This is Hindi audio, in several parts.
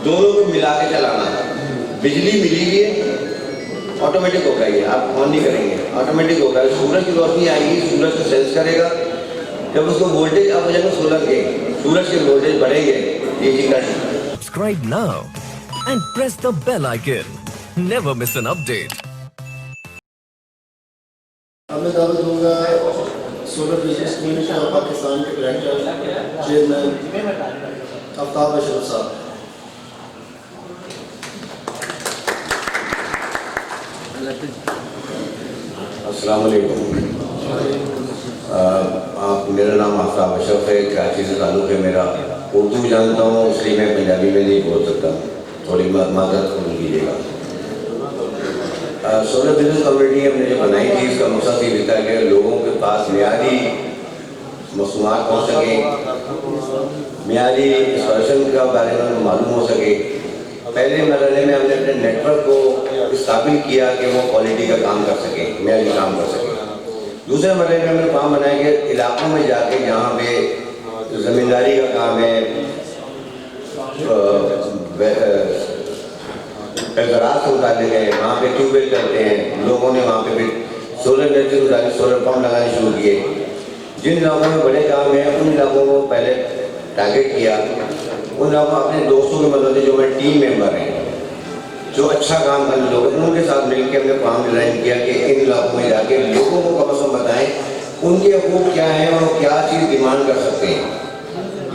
दोनों को मिला के चलाना है। बिजली मिली हुई है, ऑटोमेटिक होगा, ये आप ऑन नहीं करेंगे, ऑटोमेटिक होगा। सूरज की रोशनी आएगी, सूरज को सेंस करेगा, जब उसको वोल्टेज आप हो जाएगा सोलर के, सूरज के वोल्टेज बढ़ेंगे, DC current. Subscribe now and press the bell icon. Never miss an update. अब मैं दावत दूंगा solar business community of Pakistan के डायरेक्टर चेयरमैन आफ्ताब अशरफ साहब। अस्सलाम वालेकुम। मेरा नाम आफ्ताब अशरफ है, कराची से ताल्लुक़ है मेरा। उर्दू जानता हूँ इसलिए मैं पंजाबी में नहीं बोल सकता, थोड़ी माजरत कबूल कीजिएगा। सोलर बिजनेस कम्युनिटी हमने जो बनाई थी, इसका मकसद ये था कि लोगों के पास मियादी मसूआत पहुँच सके, मियादी इंस्टॉलेशन का बारे में मालूम हो सके। पहले मरहले में हमने अपने नेटवर्क को स्थापित किया कि वो क्वालिटी का काम कर सके, मियादी काम कर सके। दूसरे मरहले में हमने काम बनाया कि इलाकों में जाके जहाँ पे ज़मींदारी का काम है, ज़राअत से मुताल्लिक़ है, वहाँ पे ट्यूबवेल करते हैं, लोगों ने वहाँ पे फिर सोलर एनर्जी से मुताल्लिक़ सोलर पंप लगाने शुरू किए। जिन इलाकों में बड़े काम हैं उन इलाकों को पहले टारगेट किया, उन इलाकों अपने दोस्तों की मदद से, जो हमारे टीम मेंबर हैं, जो अच्छा काम करने लोग, उनके साथ मिलकर हमने काम डिज़ाइन किया कि इन इलाकों में जाके लोगों को कम से कम बताएँ उनके हकूक़ क्या हैं और क्या चीज़ डिमांड कर सकते हैं।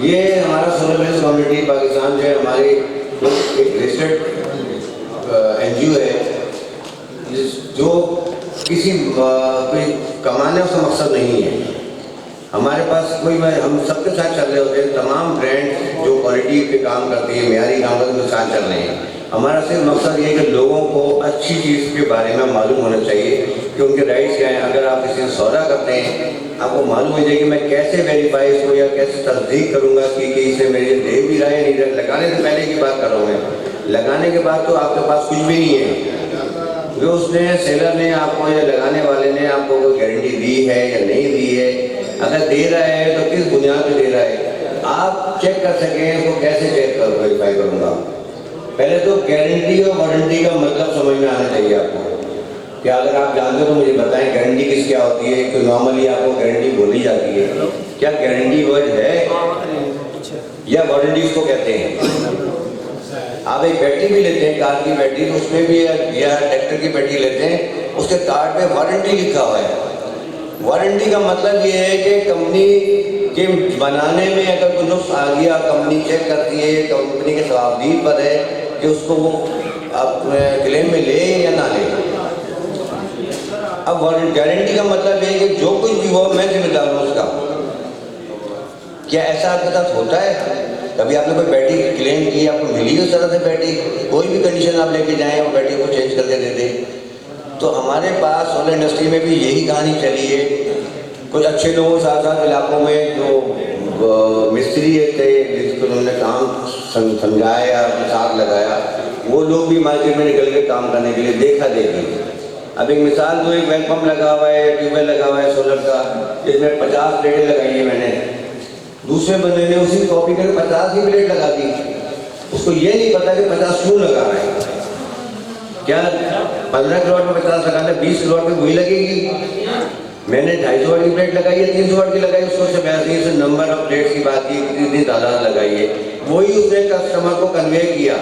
ये हमारा सोलर बिजनेस कम्युनिटी पाकिस्तान जो है, हमारी एक रजिस्टर्ड NGO है जो किसी कोई कमाने का मकसद नहीं है। हमारे पास कोई, हम सबके साथ चल रहे होते हैं, तमाम ब्रांड जो क्वालिटी पे काम करती है, मेयारी काम करते हैं, उनके साथ चल रहे हैं। हमारा सिर्फ मकसद ये है कि लोगों को अच्छी चीज़ के बारे में मालूम होना चाहिए कि उनके राइट्स क्या हैं। अगर आप किसी से सौदा करते हैं, आपको मालूम हो जाए कि मैं कैसे वेरीफाई इसको या कैसे तस्दीक करूँगा कि इसे मेरे दे भी रहा है नहीं रहा। लगाने से पहले की बात कर रहा हूँ मैं, लगाने के बाद तो आपके पास कुछ भी नहीं है। जो उसने सेलर ने आपको या लगाने वाले ने आपको कोई गारंटी दी है या नहीं दी है, अगर दे रहा है तो किस बुनियाद पे दे रहा है, आप चेक कर सकें उसको कैसे चेक कर वेरीफाई करूँगा। पहले तो गारंटी और वारंटी का मतलब समझ में आना चाहिए आपको। क्या अगर आप जानते हो तो मुझे बताएं गारंटी किस क्या होती है। तो नॉर्मली आपको गारंटी बोली जाती है, क्या गारंटी वर्ड है या वारंटी उसको कहते हैं। आप एक बैटरी भी लेते हैं, कार की बैटरी, तो उसमें भी या ट्रैक्टर की बैटरी लेते हैं, उसके कार्ड पे वारंटी लिखा हुआ है। वारंटी का मतलब ये है कि कंपनी के बनाने में अगर कोई नुक्स आ गया, कंपनी चेक करती है, कंपनी के सवाबदीद पर है कि उसको वो अपने क्लेम में ले या ना ले। अब गारंटी का मतलब है कि जो कुछ भी हो मैं जिम्मेदार हूँ उसका। क्या ऐसा आपके साथ होता है? कभी आपने कोई बैटरी क्लेम की, आपको मिली उस तरह से बैटरी, कोई भी कंडीशन आप लेके जाएं वो बैटरी को चेंज करके दे दें। तो हमारे पास सोलर इंडस्ट्री में भी यही कहानी चली है। कुछ अच्छे लोगों के साथ साथ इलाकों में जो मिस्त्री थे जिसको उन्होंने काम समझाया, साथ लगाया, वो लोग भी मार्केट में निकल के काम करने के लिए देखा देखी। अब एक मिसाल दो, एक वेल पंप लगा हुआ है, ट्यूबवेल लगा हुआ है सोलर का, जिसमें 50 प्लेटें लगाई है मैंने। दूसरे बंदे ने उसी कॉपी करके 50 ही प्लेट लगा दी। उसको ये नहीं पता कि 50 क्यों लगा रहा है। क्या 15 किलोवाट में 50 लगाना, 20 किलोवाट में वही लगेगी। मैंने 250 वाट की प्लेट लगाई है, 300 वाट की लगाई, उसको से नंबर ऑफ प्लेट्स की बात की, कितनी तादाद लगाई है, वही उसने कस्टमर को कन्वे किया।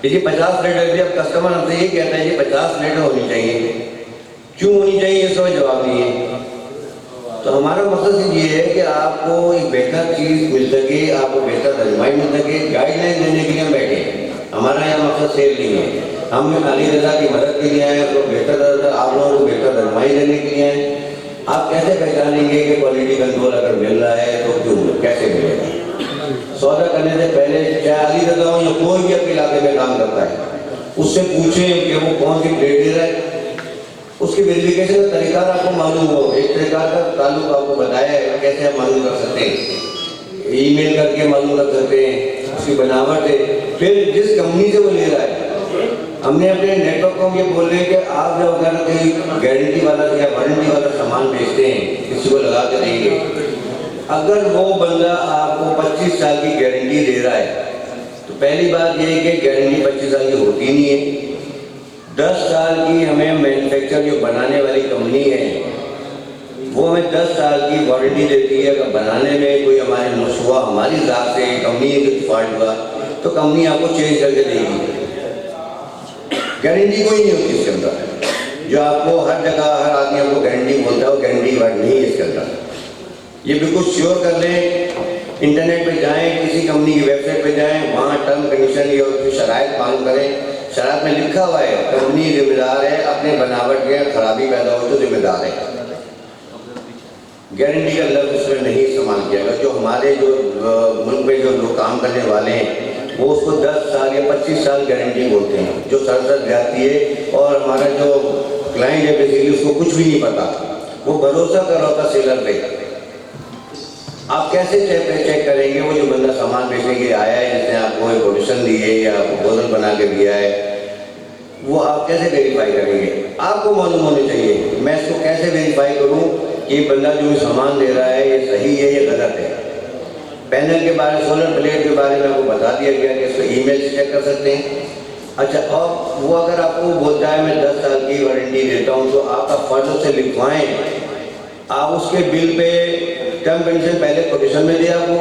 देखिए 50 प्लेट लग गई। अब कस्टमर हमसे ये कहता है कि 50 प्लेट होनी चाहिए, क्यों होनी चाहिए, इसका जवाब नहीं है। तो हमारा मकसद ये है कि आपको एक बेहतर चीज़ मिल सके, आपको बेहतर रहनुमाई मिल सके, गाइडलाइन देने के लिए हम बैठे। हमारा यहाँ मकसद सेल नहीं है, हम अली रज़ा की मदद के लिए आए, तो बेहतर आप लोगों को बेहतर रहनुमाई देने के लिए आए। आप कैसे पहचानेंगे कि क्वालिटी कंट्रोल अगर मिल रहा है तो क्यों, कैसे मिलेगा? सौदा करने से पहले चाहे अली रज़ा हो या कोई भी अपने इलाके में काम करता है, उससे पूछें कि वो कौन सी प्लेट दे रहा है। उसकी वेरिफिकेशन का तरीका आपको मालूम हो, एक तरीका का ताल्लुक आपको बताया है, कैसे आप मालूम कर सकते हैं, ईमेल करके मालूम कर सकते हैं, उसकी बनावट है। फिर जिस कंपनी से वो ले रहा है, हमने अपने नेटवर्क को ये बोल रहे हैं कि आप जब अगर कोई गारंटी वाला या वारंटी वाला सामान बेचते हैं, किसी को लगा के देंगे, अगर वो बंदा आपको 25 साल की गारंटी दे रहा है तो तो पहली बात ये है कि गारंटी 25 साल की होती नहीं है। 10 साल की हमें मैन्युफैक्चर जो बनाने वाली कंपनी है वो हमें 10 साल की वारंटी देती है। अगर बनाने में कोई हमारे नुक्स हुआ, हमारी हिसाब से कंपनी कुछ फॉल्ट हुआ, तो कंपनी आपको चेंज करके देगी। गारंटी कोई नहीं होती इसके अंदर। जो आपको हर जगह हर आदमी आपको गारंटी बोलता है, वो गारंटी वर्ड नहीं है इसके अंदर। ये बिल्कुल श्योर कर लें, इंटरनेट पे जाएं, किसी कंपनी की वेबसाइट पे जाएं, वहाँ टर्म कंडीशन या उसकी शराइत मालूम करें। शराइत में लिखा हुआ है कंपनी जिम्मेदार है, अपने बनावट के खराबी पैदा हो तो जिम्मेदार है। गारंटी का लफ्ज़ उसमें नहीं इस्तेमाल किया गया। जो हमारे जो मुल्क में जो लोग काम करने वाले हैं वो उसको 10 साल या 25 साल गारंटी बोलते हैं, जो सर जाती है। और हमारा जो क्लाइंट है बेसिकली उसको कुछ भी नहीं पता, वो भरोसा कर रहा होता सेलर पे। आप कैसे चेक करेंगे वो जो बंदा सामान बेचने के लिए आया है, जिसने आपको एक कोटेशन दी है या आपको बोतल बना के दिया है, वो आप कैसे वेरीफाई करेंगे? आपको मालूम होने चाहिए। मैं इसको कैसे वेरीफाई करूं कि बंदा जो सामान दे रहा है ये सही है या गलत है? पैनल के बारे में, सोलर प्लेट के बारे में आपको बता दिया गया कि इसको ईमेल से चेक कर सकते हैं। अच्छा, और वो अगर आपको बोलता है मैं 10 साल की वारंटी देता हूँ, तो आपका फर्ज से लिखवाएं। आप उसके बिल पे टर्म कंडीशन पहले कोटेशन में दिया आपको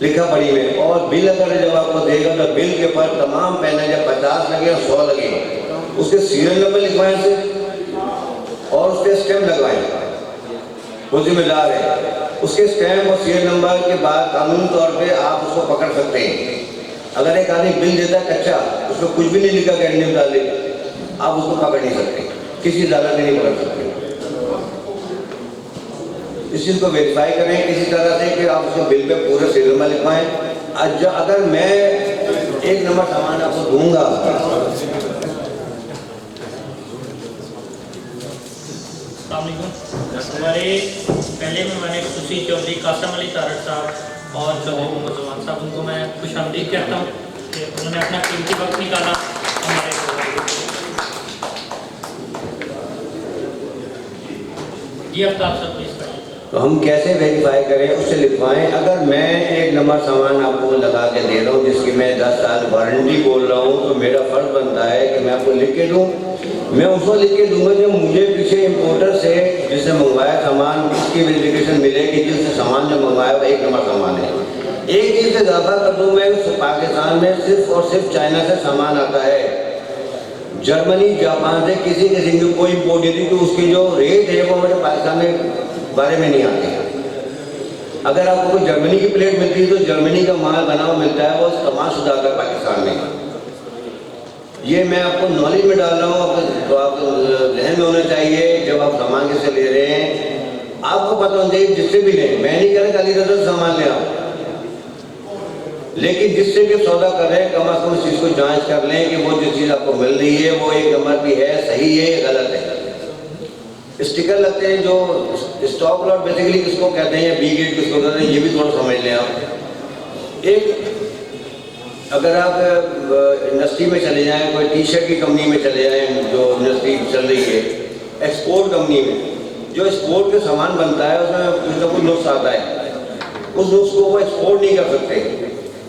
लिखा पड़ी में, और बिल अगर जब आपको देगा तो बिल के ऊपर तमाम पैनल या 50 लगे और 100 लगे, उसके सीरियल नंबर लिखवाएं से और उसके स्टैम्प लगवाएं। वो जिम्मेदार है। उसके स्टैम्प और सीरियल नंबर के बाद कानूनी तौर पे आप उसको पकड़ सकते हैं। अगर एक आदमी बिल देता है कच्चा, उसमें कुछ भी नहीं लिखा गारंटी मुताबिक, आप उसको पकड़ नहीं सकते, किसी अदालत में नहीं पकड़ सकते। इस चीज़ को वेरीफाई करें किसी तरह से कि आप उसको बिल पे पूरे सीरियल नंबर लिखवाएं। अगर मैं एक नंबर सामान आपको दूंगा, हमारे पहले में मैंने खुशी चौधरी, कासम अली तारड़ साहब और चौधरी मोहम्मद जमान साहब, उनको मैं खुशामदीद कहता हूँ कि उन्होंने अपना कीमती वक्त निकाला हमारे। जी आफ्ताब साहब प्लीज करें। तो हम कैसे वेरीफाई करें? उससे लिखवाएं। अगर मैं एक नंबर सामान आपको लगा के दे रहा हूँ जिसकी मैं 10 साल वारंटी बोल रहा हूँ, तो मेरा फर्ज बनता है कि मैं आपको लिख के दूँ। मैं उसको लिख के दूंगा जो मुझे पीछे इंपोर्टर से जिसने मंगवाया सामान, उसकी वेरिफिकेशन मिलेगी जिससे सामान जो मंगवाया वो एक नंबर सामान है। एक चीज़ से इजाफा कर दूँ मैं, पाकिस्तान में सिर्फ और सिर्फ चाइना से सामान आता है। जर्मनी, जापान से किसी किस्म की कोई इम्पोर्ट नहीं थी, तो उसकी जो रेट है वो हमारे पाकिस्तान में बारे में नहीं आते। अगर आपको कोई जर्मनी की प्लेट मिलती है तो जर्मनी का माल बना हुआ मिलता है, वो इस्तेमाल शुदा आता है पाकिस्तान में। ये मैं आपको नॉलेज में डाल रहा हूँ, तो आप जहन में होना चाहिए जब आप सामान किससे ले रहे हैं। आपको पता होना चाहिए जिससे भी लें, मैं नहीं कह रहा खाली नजर सामान ले आप, लेकिन जिससे भी सौदा कर रहे हैं कम अज कम इस चीज़ को जांच कर लें कि वो जो चीज़ आपको मिल रही है वो एक नंबर की है, सही है या गलत है। स्टिकर लगते हैं जो स्टॉक लॉट बेसिकली किसको कहते हैं, बी गेट किसको कहते हैं, ये भी थोड़ा समझ लें आप। एक अगर आप इंडस्ट्री में चले जाएं, कोई टी शर्ट की कंपनी में चले जाएं जो इंडस्ट्री चल रही है, एक्सपोर्ट कंपनी में जो एक्सपोर्ट के सामान बनता है उसमें कुछ ना कुछ नुक्स आता है, उस नुक्स को वो एक्सपोर्ट नहीं कर सकते,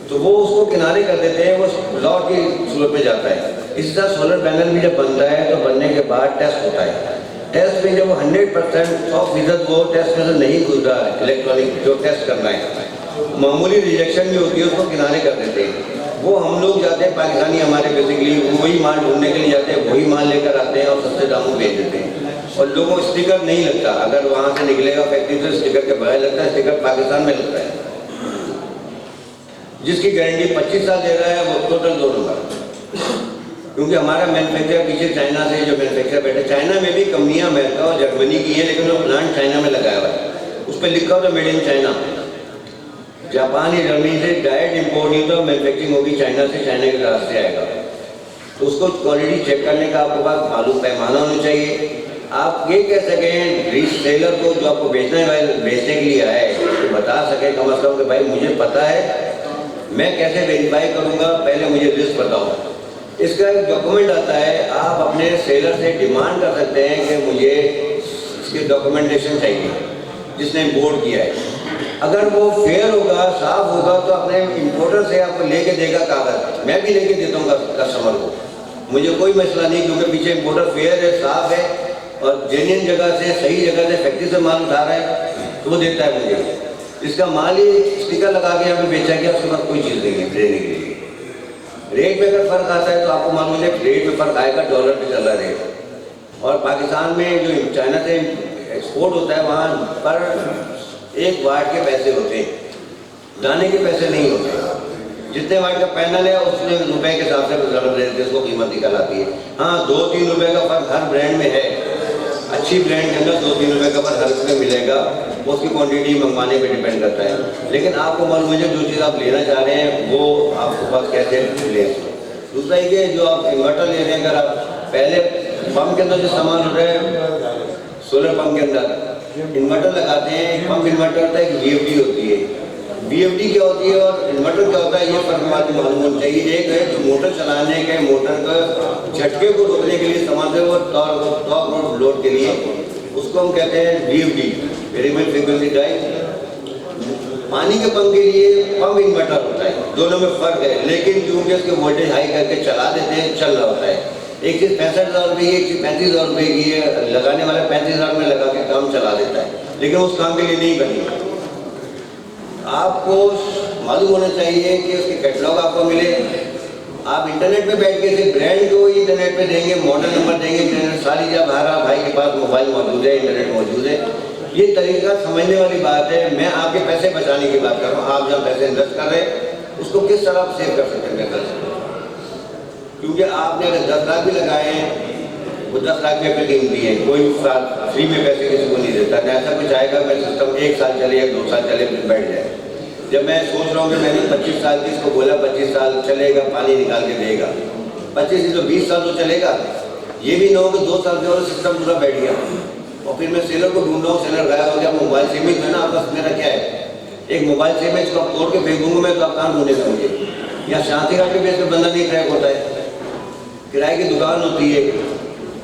तो वो उसको किनारे कर देते हैं, वो लॉट की सूरत में जाता है। इसी तरह सोलर पैनल भी जब बनता है तो बनने के बाद टेस्ट होता है। टेस्ट में जब 100% 100% वो टेस्ट में से नहीं गुजरा है, इलेक्ट्रॉनिक जो टेस्ट करना है, मामूली रिजेक्शन भी होती है, उसको किनारे कर देते हैं। वो हम लोग जाते हैं पाकिस्तानी, हमारे बेसिकली वही माल ढूंढने के लिए जाते हैं, वही माल लेकर आते हैं और सस्ते दामों में बेच देते हैं। और लोगों को स्टिकर नहीं लगता, अगर वहाँ से निकलेगा फैक्ट्री से स्टिकर के बगैर लगता है, स्टिकर पाकिस्तान में लगता है। जिसकी गारंटी 25 साल दे रहा है वो टोटल 2 नंबर, क्योंकि हमारा मैन्युफैक्चर पीछे चाइना से जो मैन्युफैक्चर बैठे, चाइना में भी कंपनियां अमेरिका और जर्मनी की हैं, लेकिन वो प्लांट चाइना में लगाया हुआ है, उस पर लिखा हुआ मेड इन चाइना। जापान या जर्मनी से डायरेक्ट इम्पोर्ट नहीं, तो मैन्युफैक्चरिंग होगी चाइना से, चाइना के रास्ते आएगा, तो उसको क्वालिटी चेक करने का आपके पास मालूम पैमाना होना चाहिए। आप ये कह सकें रीसेलर को जो आपको बेचने के लिए आए तो बता सकें कम अज कम कि भाई मुझे पता है, मैं कैसे वेरीफाई करूँगा, पहले मुझे लिस्ट बताओ। इसका एक डॉक्यूमेंट आता है, आप अपने सेलर से डिमांड कर सकते हैं कि मुझे इसकी डॉक्यूमेंटेशन चाहिए जिसने इम्पोर्ट किया है। अगर वो फेयर होगा, साफ होगा, तो अपने इम्पोर्टर से आपको लेके देगा कागज। मैं भी लेके देता हूँ कस्टमर को, मुझे कोई मसला नहीं, क्योंकि पीछे इम्पोर्टर फेयर है, साफ है और जेन्युइन जगह से, सही जगह से, फैक्ट्री से माल उठा रहा है तो वो देता है मुझे। इसका माल ही स्टिकर लगा के यहाँ पे बेचा गया, उसके बाद कोई चीज़ नहीं है देने के लिए। रेट में अगर फर्क आता है तो आपको मालूम है रेट में फर्क आएगा, डॉलर पे चल रहा है रेट। और पाकिस्तान में जो चाइना से एक्सपोर्ट होता है वहाँ पर 1 वाट के पैसे होते हैं, दाने के पैसे नहीं होते। जितने वाट का पैनल है उसमें रुपए के हिसाब से ज़रूरत रहती है, उसको कीमत निकल आती है। हाँ, 2-3 रुपए का फर्क हर ब्रांड में है। अच्छी ब्रांड के अंदर 2-3 रुपए का फर्क हर उसमें मिलेगा, उसकी क्वांटिटी मंगवाने पे डिपेंड करता है। लेकिन आपको मालूम है जो चीज़ आप लेना चाह रहे हैं वो आपके पास कैसे ले। दूसरा ये जो आप इन्वर्टर ले रहे हैं, अगर आप पहले पंप के अंदर जो सामान हो रहा है, सोलर पंप के अंदर इन्वर्टर लगाते हैं, पंप इन्वर्टर होता है, एक VFD होती है। VFD क्या होती है और इन्वर्टर क्या होता है, ये फर्क मालूम होना चाहिए। एक है जो मोटर चलाने के, मोटर का झटके को रोकने के लिए सामान से वो टॉप लोड के लिए, उसको हम कहते हैं VFD, वेरिएबल फ्रीक्वेंसी ड्राइव। पानी के पंप के लिए पंप इन्वर्टर होता है, दोनों में फर्क है। लेकिन क्योंकि उसके वोल्टेज हाई करके चला देते हैं, चल रहा होता है। एक चीज़ 65,000 रुपये की, एक चीज़ 35,000 रुपये की है, लगाने वाला 35,000 में लगा के काम चला देता है, लेकिन उस काम के लिए नहीं बनी। आपको मालूम होना चाहिए कि उसके कैटलॉग आपको मिले। आप इंटरनेट पे बैठ के सिर्फ ब्रांड को ही इंटरनेट पे देंगे, मॉडल नंबर देंगे, इंटरनेट सारी जब हमारा भाई के पास मोबाइल मौजूद है, इंटरनेट मौजूद है, ये तरीका समझने वाली बात है। मैं आपके पैसे बचाने की बात कर रहा हूँ। आप जब पैसे इन्वेस्ट कर रहे हैं उसको किस तरह आप सेव कर सकते हैं पैसे, क्योंकि आपने अगर 10 लाख भी लगाए हैं, वो 10 लाख भी अपनी कीमती है, कोई फ्री में पैसे किसी को नहीं देता। ऐसा कुछ आएगा मैं सिस्टम 1 साल चले या 2 साल चले फिर बैठ जाए। जब मैं सोच रहा हूँ कि मैंने 25 साल की इसको बोला 25 साल चलेगा, पानी निकाल के देगा, 25 तो 20 साल तो चलेगा। ये भी ना हो कि 2 साल के और सिस्टम पूरा बैठ गया और फिर मैं सेलर को ढूंढ रहा हूँ, सेलर गायब हो गया। मोबाइल सेविंग है ना आपका, मेरा क्या है, एक मोबाइल सेविंग इसको आप तोड़ के फेंक दूंगा मैं, तो आप कहाँ ढूंढेगा मुझे। या शांति घाट के बेस पर बंदा नहीं ट्रैक होता है, किराए की दुकान होती है,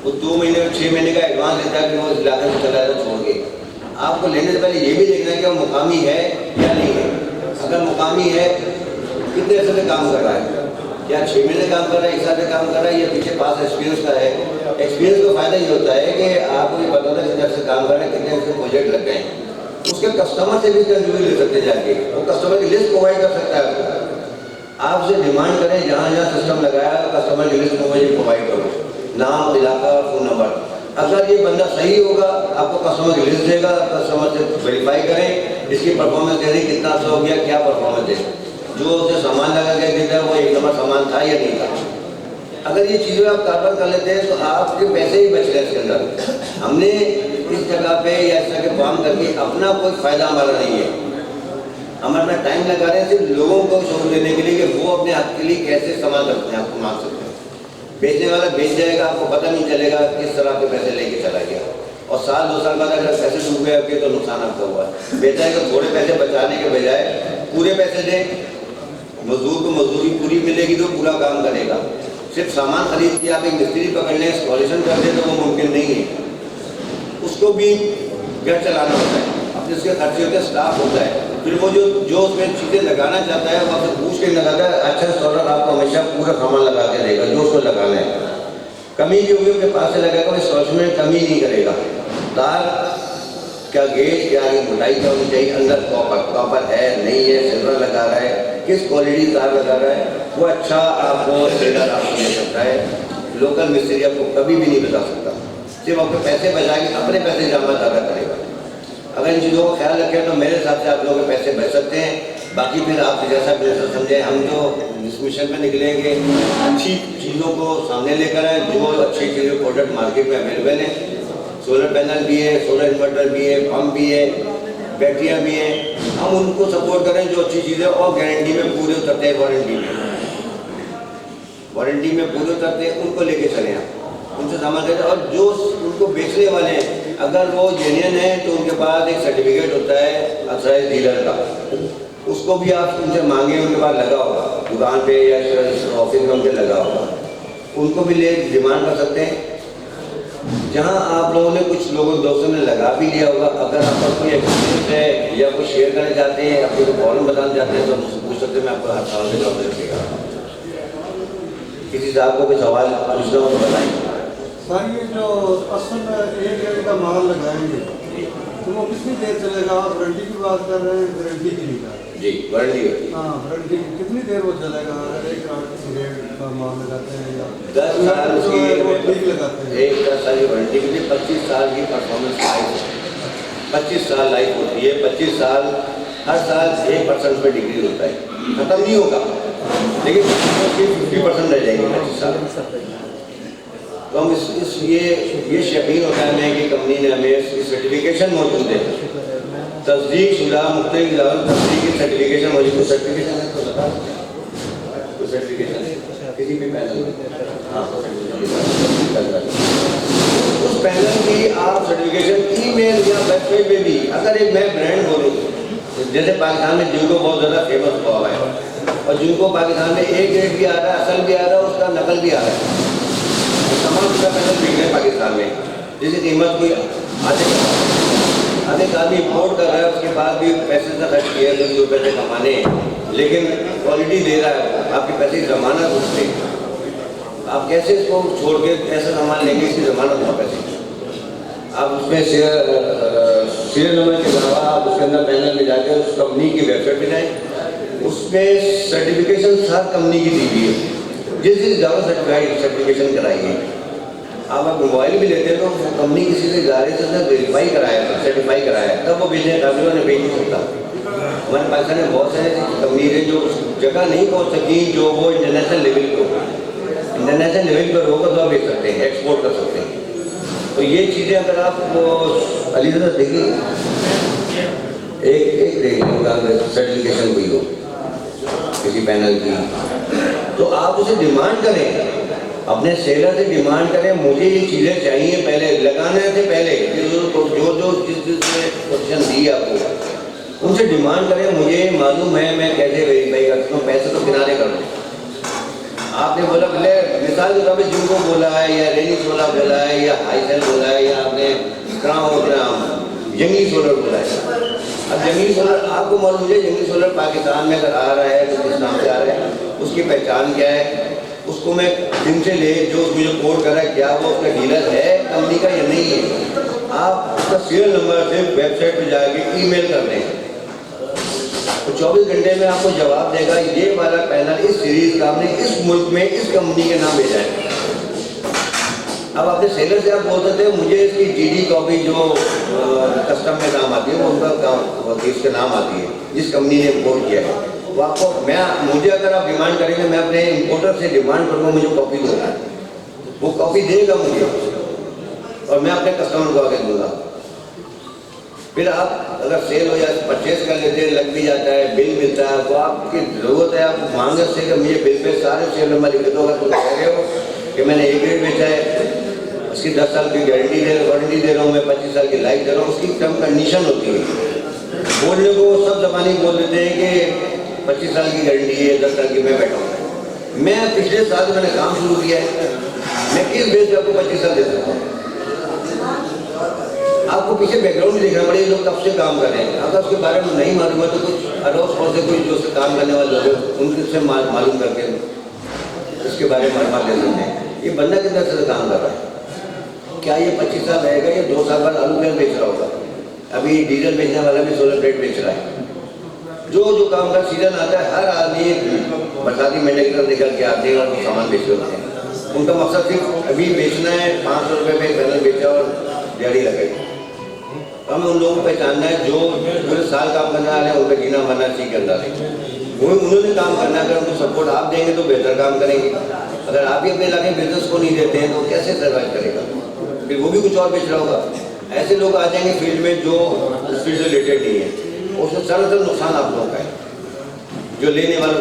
वो 2 महीने और 6 महीने का एडवांस देता है कि वो इस इलाके से चला जाता छोड़ के। आपको लेने से पहले ये भी देखना है कि वो मुकामी है या नहीं है। अगर मुकामी है, कितने अर्से से काम कर रहा है, क्या 6 महीने काम कर रहा है, 1 साल से काम कर रहा है, या पीछे पास एक्सपीरियंस का है। एक्सपीरियंस का फायदा ये होता है कि आपको ये पता होता है कितने अर्से काम कर रहे हैं, कितने अर्से प्रोजेक्ट लग गए हैं। उसके कस्टमर से भी इंटरव्यू ले सकते जाके, वो कस्टमर की लिस्ट प्रोवाइड कर सकता है आपको। आपसे डिमांड करें जहाँ जहाँ सिस्टम लगाया कस्टमर की लिस्ट को मुझे प्रोवाइड करो, नाम, इलाका, फ़ोन नंबर। अगर ये बंदा सही होगा आपको कस्टमर की लिस्ट देगा, कस्टमर से वेरीफाई करें इसकी परफॉर्मेंस दे रही, कितना अच्छा हो गया, क्या परफॉर्मेंस है, जो उसे सामान लगा के देता है वो 1 नंबर सामान था या नहीं था। अगर ये चीज़ें आप कारगर कर लेते हैं तो आपके पैसे ही बच गए इसके अंदर। हमने इस जगह पे या इस तरह के काम करके अपना कोई फ़ायदा हमारा नहीं है, हम अपना टाइम लगा रहे हैं सिर्फ लोगों को शोर देने के लिए कि वो अपने हक के लिए कैसे सामान रखते हैं, आपको मान सकते हैं। बेचने वाला बेच जाएगा, आपको पता नहीं चलेगा किस तरह के पैसे लेके चला गया, और 1-2 साल बाद अगर पैसे डूब गए आपके तो नुकसान आपका हुआ है। बेहतर है कि थोड़े पैसे बचाने के बजाय पूरे पैसे दें, मजदूर को मजदूरी पूरी मिलेगी तो पूरा काम करेगा। सिर्फ सामान खरीद के आप एक मिस्त्री पकड़ लें, इंस्टॉलेशन कर दें तो वो मुमकिन नहीं है। उसको भी घर चलाना होता है, अपने उसके खर्चे होते हैं, स्टाफ होता है, फिर वो जो उसमें चीज़ें लगाना चाहता है वो आपसे पूछ के लगाता है। अच्छा इंस्टॉलर आपको हमेशा पूरा सामान लगा के देगा जो उसको लगाना है। कमी जो होगी उसके पास से लगाएगा, इंस्टॉलेशन में कमी नहीं करेगा। तार क्या गेज, क्या मोटाई क्या होनी चाहिए, अंदर कॉपर है नहीं है, सिल्वर लगा रहा है, किस क्वालिटी तार लगा रहा है, वो अच्छा आपको सेलर आपको दे सकता है। लोकल मिस्त्री आपको कभी भी नहीं बता सकता, सिर्फ आपके पैसे बचा के अपने पैसे जमा ज़्यादा करेगा। अगर इन चीज़ों का ख्याल रखें तो मेरे हिसाब से आप लोगों के पैसे बच सकते हैं। बाकी फिर आप जैसा बेहतर समझें, हम तो इस मिशन में निकलेंगे अच्छी चीज़ों को सामने लेकर आए, जो अच्छी चीज़ें प्रोडक्ट मार्केट में अवेलेबल हैं। सोलर पैनल भी है, सोलर इन्वर्टर भी है, पंप भी है, बैटरियाँ भी हैं, हम उनको सपोर्ट करें जो अच्छी चीज़ें और गारंटी में पूरे उतरते हैं, वारंटी में पूरे उतरते हैं, उनको लेके चलें आप, उनसे सामान लेते हैं। और जो उनको बेचने वाले हैं अगर वो जेन्युइन है तो उनके पास एक सर्टिफिकेट होता है ऑथराइज्ड डीलर का, उसको भी आप उनसे मांगे, उनके पास लगा होगा दुकान पे या ऑफिस में उनके लगा होगा, उनको भी ले डिमांड कर सकते हैं। जहाँ आप लोगों ने कुछ लोगों दोस्तों ने लगा भी लिया होगा, अगर आपका कोई एक्सपीरियंस है या कुछ शेयर करना चाहते हैं, अपने को फॉरम बताना चाहते हैं तो मुझसे पूछ सकते हैं, मैं आपको हर सवाल का जवाब दे देगा। किसी साहब को कोई सवाल पूछना हो तो बताएं। सर ये जो असल एक रेट का माल लगाएंगे तो वो कितनी देर चलेगा? आप वारंटी की बात कर रहे हैं, गारंटी की नहीं कर रहे हैं। जी वारंटी होती है। हाँ, वारंटी कितनी देर वो चलेगा? अगर एक रेट का माल लगाते हैं या 10 साल उसकी वो ठीक लगाते हैं? एक 10 साल की वारंटी के लिए 25 साल की परफॉर्मेंस लाइफ, 25 साल लाइफ होती है। 25 साल हर साल 1% पे डिक्रीज होता है, खत्म नहीं होगा लेकिन 50% रह जाएगी 25 साल। तो हम ये यकीन होता है कि कंपनी ने हमें इसकी सर्टिफिकेशन मौजूद है, तस्दीक शुदा मुख्तलिफ इदारों तस्दीक की सर्टिफिकेशन मौजूद है। सर्टिफिकेशन है तो बता, तो सर्टिफिकेशन किसी भी पैनल हाँ उस पैनल की आप सर्टिफिकेशन ईमेल या वेबसाइट पे भी, अगर एक मैं ब्रांड बोलूँ जैसे पाकिस्तान में जिनको बहुत ज़्यादा फेमस हुआ है और जिनको पाकिस्तान में एक रेट भी आ रहा है, असल भी आ रहा है, उसका नकल भी आ रहा है, तमाम उसका पैनल बिक रहे पाकिस्तान में, जिसकी कीमत कोई आधे आदमी इम्पोर्ट कर रहा है, उसके बाद भी पैसे से खर्च किया है, 2 पैसे कमाने, लेकिन क्वालिटी दे रहा है, आपके पैसे की जमानत उससे, आप कैसे इसको छोड़ के पैसे सामान लेंगे? इसकी जमानत हो पैसे, आप उसमें सीरियल नंबर के अलावा आप उसके अंदर पैनल में जाकर उस कंपनी की वेबसाइट पर जाएँ, उसमें सर्टिफिकेशन हर कंपनी की दी हुई है, जिस ज़्यादा सर्टिफिकेशन कराइए। आप मोबाइल भी लेते हैं तो कंपनी किसी से इदारे से वेरीफाई कराया, सर्टिफाई कराया, तब वो बेचने काबिलों ने बेच नहीं सकता। हमारे पाकिस्तान में बहुत सारे कंपनी है जो उस जगह नहीं पहुँच सकी जो वो इंटरनेशनल लेवल पर होगा तो आप बेच सकते हैं, एक्सपोर्ट कर सकते हैं। तो ये चीज़ें अगर आप अली से देखिए, एक देखिए सर्टिफिकेशन कोई हो किसी पैनल की, तो आप उसे डिमांड करें, अपने सेलर से डिमांड करें, मुझे ये चीज़ें चाहिए पहले लगाने से पहले, जो जिस पोजीशन दी आपको उनसे डिमांड करें, मुझे मालूम है मैं कैसे वेरीफाई करता हूँ, पैसे तो किनारे कर दूँ। आपने बोला पहले मिसाल के तौर पर जिनको बोला है या रेनी सोलर बोला है या हाईसेल बोला है या आपने जंगली सोलर बोला है। अब जंगली सोलर आपको मालूम है, जंगली सोलर पाकिस्तान में अगर आ रहा है तो किस नाम से आ रहा है, उसकी पहचान क्या है, उसको मैं जिनसे ले जो उसमें जो कोड कर रहा है क्या वो उसका डीलर है कंपनी का या नहीं है। आप उसका सीरियल नंबर से वेबसाइट पर जाके ईमेल कर दें तो 24 घंटे में आपको जवाब देगा ये वाला पैनल इस सीरीज का हमने इस मुल्क में इस कंपनी के नाम भेजा है। अब अपने सेलर से आप बोल सकते हो मुझे इसकी जीडी कॉपी जो कस्टम में काम आती है वो उनका इसके नाम आती है जिस कंपनी ने इम्पोर्ट किया है, वो आपको मुझे अगर आप डिमांड करेंगे मैं अपने इम्पोर्टर से डिमांड करूँगा मुझे कॉपी दो, वो कॉपी देगा मुझे और मैं अपने कस्टमर को आगे दूँगा। फिर आप अगर सेल हो जाए परचेज कर लेते हैं, लग भी जाता है, बिल मिलता है, तो आपकी ज़रूरत है आप मांगे से कि मुझे बिल पे सारे सेल नंबर लिख दो। अगर तुम कह रहे हो कि मैंने एक रेट बेचा है, उसकी 10 साल की वारंटी दे रहा हूँ, मैं 25 साल की लाइफ दे रहा हूँ, उसकी टर्म कंडीशन होती है। बोलने को सब ज़बानी बोल देते हैं कि 25 साल की गारंटी है, 10 साल की मैं बैठा हूँ। मैं पिछले साल मैंने काम शुरू किया है, मैं किस बेस पे आपको 25 साल दे सकता हूँ? आपको पीछे बैकग्राउंड देखना पड़ेगा, लोग कब से काम कर रहे हैं। अगर उसके बारे में नहीं मालूम है तो कुछ अड़ोस पड़ोस से कोई जो उससे काम करने वाले लोग हैं उनसे मालूम करके उसके बारे में मालूम ले सकते हैं। ये बंदा किस तरह से काम कर रहा है, क्या ये 25 साल रहेगा या 2 साल बाद आलू प्लेट बेच रहा होगा? अभी डीजल बेचने वाला भी सोलर प्लेट बेच रहा है। जो काम का सीजन आता है हर आदमी बरसाती मंडी की तरफ निकल के आते हैं और सामान बेच होते हैं। उनका मकसद सिर्फ अभी बेचना है, 500 रुपये पे पैनल बेचा और दिहाड़ी लगाई। हमें उन लोगों को पहचानना है जो पूरे साल काम करने वाले हैं, उनका जीना मरना सीख के अंदर है। उन्होंने काम करना है, अगर उनको सपोर्ट आप देंगे तो बेहतर काम करेंगे। अगर आप ही अपने इलाके बिजनेस को नहीं देते हैं तो कैसे सर्वाइव करेगा? फिर वो भी कुछ और बेच रहा होगा। ऐसे लोग आ जाएंगे फील्ड में जो उस फील्ड से रिलेटेड नहीं है, उसमें सारा नुकसान आप लोगों का है। जो लेने वालों